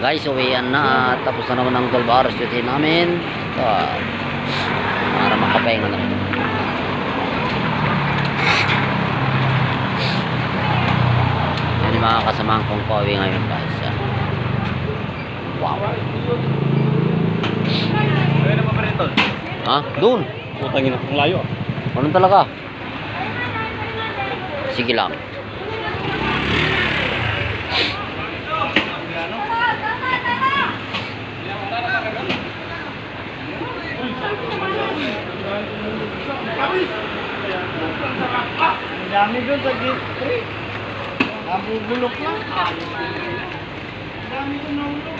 Guys, uwian na. Tapos na naman ang 12 hours duty namin. Ito, para makapahinga na rin. Yan yung mga kasamahan kong pauwi ngayon guys. Wow. Kaya naman pa rin tol. Ha? Doon. Putangin ang layo. Anong talaga? Sige lang. Ang dami doon sa gate 3. Nabubulok lang. Ang dami doon na ulo.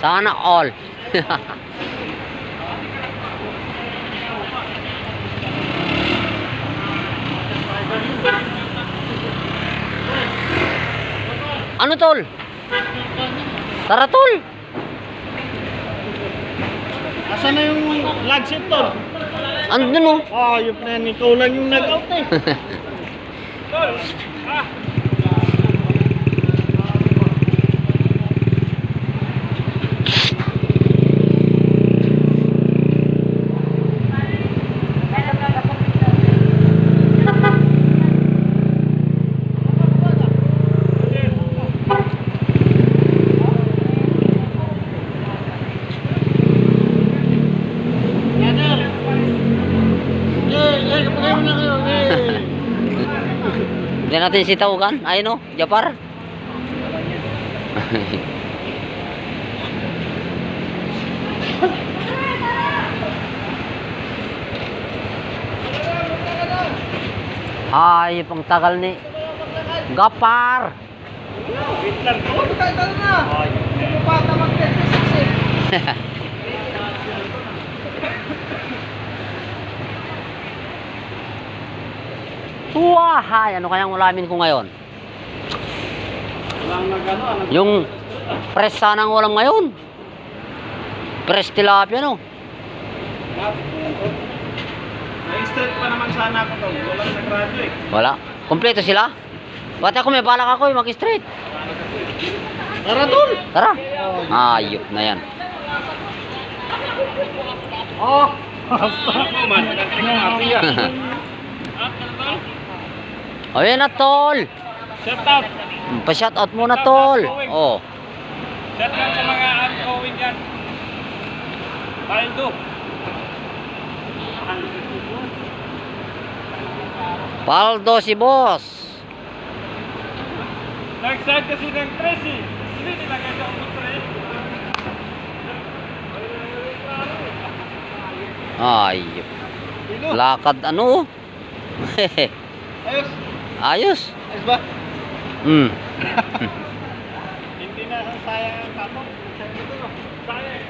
Sana all. Ano tol? Tara tol. Asan na yung lag seat tol? Andun oh. Ayop na yan. Ikaw lang yung nag-out eh. Tol! Ah! Hindi natin si Taugan. Ayun o, Japar. Ay, pang tagal ni Gapar. Wait lang. Oh, tayo na. Ay, pata mag-36 Wahay, ano kayang ulamin ko ngayon? Walang nag-ano. Yung press sana ang ulam ngayon. Press tilapia no. Na-straight pa naman sana ako tol. Walang nag-radio eh. Wala. Kompleto sila. Ba't ako may balak ako mag-straight. Tara tol! Tara. Ayop na yan. Oh! Basta ako man. Nagkakaling ang api yan. Ayun na tol. Shut up! Pa-shout out muna tol. Oh. Shut out sa mga outgoing yan. Paldo. Paldo si boss. Nag-side kasi ng Tracy. Hindi nilagay sa ulit Ayop. Lakad ano? Ayos! Ayos. Ayos ba? Hmm. Hindi na sayang ang kapok. Sayang ito no? Sayang.